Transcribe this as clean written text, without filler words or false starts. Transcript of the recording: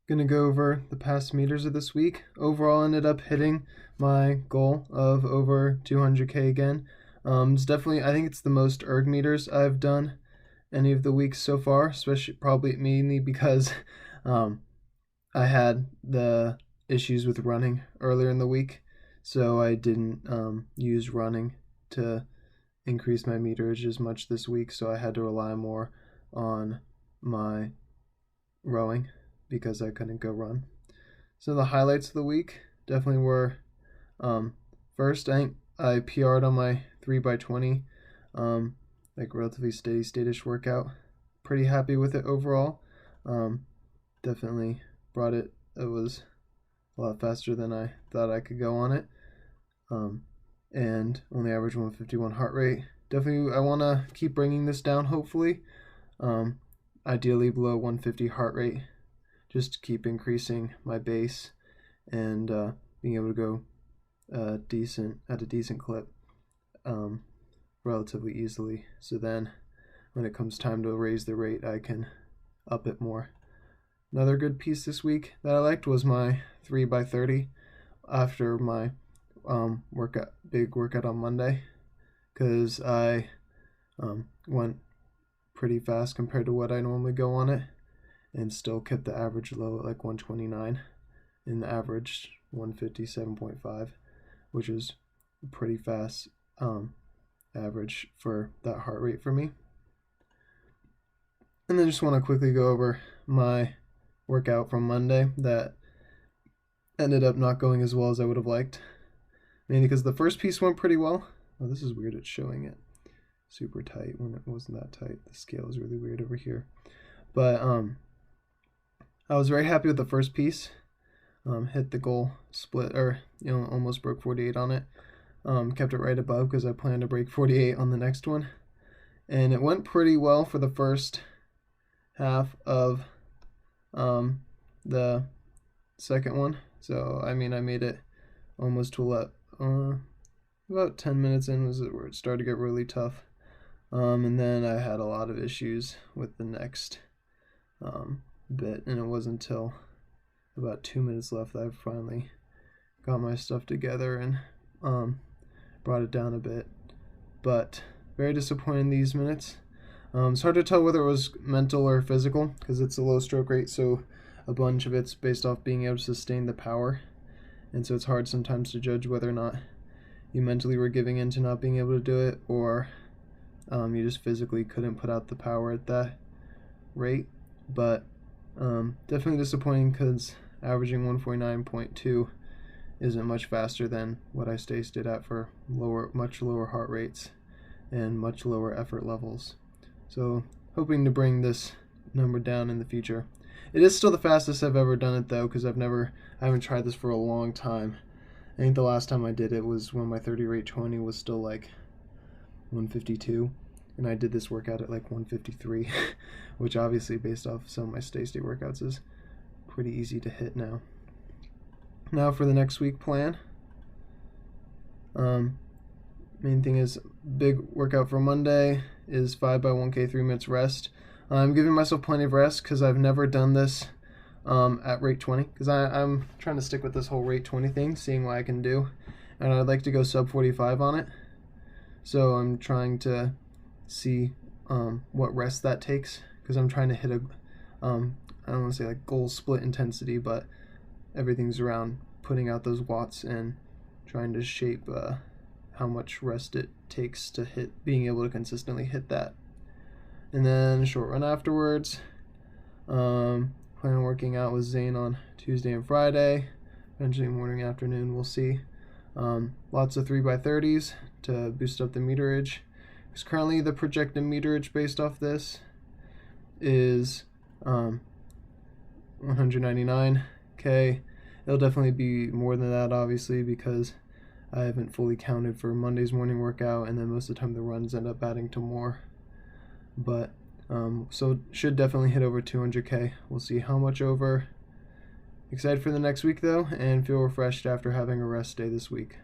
Gonna go over the past meters of this week. Overall, ended up hitting my goal of over 200k again. It's definitely, I think it's the most erg meters I've done any of the weeks so far, especially probably mainly because um, I had the issues with running earlier in the week, so I didn't use running to increase my meterage as much this week, so I had to rely more on my rowing because I couldn't go run. So the highlights of the week definitely were first, I think I PR'd on my 3x20, like relatively steady statish workout. Pretty happy with it overall. Definitely brought it. It was a lot faster than I thought I could go on it. And only average 151 heart rate. Definitely, I want to keep bringing this down, hopefully. Ideally below 150 heart rate, just to keep increasing my base and being able to go at a decent clip relatively easily. So then when it comes time to raise the rate, I can up it more. Another good piece this week that I liked was my 3x30 after my big workout on Monday, because I went pretty fast compared to what I normally go on it, and still kept the average low at like 129 and the average 157.5, which is a pretty fast average for that heart rate for me. And then just want to quickly go over my workout from Monday that ended up not going as well as I would have liked, mainly because the first piece went pretty well. Oh, this is weird, it's showing it super tight when it wasn't that tight. The scale is really weird over here, but I was very happy with the first piece. Hit the goal split, or almost broke 48 on it. Kept it right above because I planned to break 48 on the next one, and it went pretty well for the first half of the second one. So I mean, I made it almost to about 10 minutes in was where it started to get really tough. And then I had a lot of issues with the next bit, and it wasn't until about 2 minutes left that I finally got my stuff together and brought it down a bit. But very disappointed in these minutes. It's hard to tell whether it was mental or physical because it's a low stroke rate, so a bunch of it's based off being able to sustain the power, and so it's hard sometimes to judge whether or not you mentally were giving in to not being able to do it, or you just physically couldn't put out the power at that rate. But definitely disappointing because averaging 149.2 isn't much faster than what I stayed at for much lower heart rates and much lower effort levels. So hoping to bring this number down in the future. It is still the fastest I've ever done it though, because I haven't tried this for a long time. I think the last time I did it was when my 30 rate 20 was still like 152, and I did this workout at like 153, which obviously based off some of my stay state workouts is pretty easy to hit now. Now for the next week plan. Main thing is big workout for Monday is 5x1k 3 minutes rest. I'm giving myself plenty of rest because I've never done this at rate 20, because I'm trying to stick with this whole rate 20 thing, seeing what I can do, and I'd like to go sub 45 on it. So I'm trying to see what rest that takes, because I'm trying to hit a I don't want to say like goal split intensity, but everything's around putting out those watts and trying to shape how much rest it takes to being able to consistently hit that. And then a short run afterwards. Plan on working out with Zane on Tuesday and Friday. Eventually morning, afternoon, we'll see. Lots of 3x30s to boost up the meterage. Because currently the projected meterage based off this is 199k. It'll definitely be more than that, obviously, because I haven't fully counted for Monday's morning workout, and then most of the time the runs end up adding to more. But so should definitely hit over 200k. We'll see how much over. Excited for the next week though, and feel refreshed after having a rest day this week.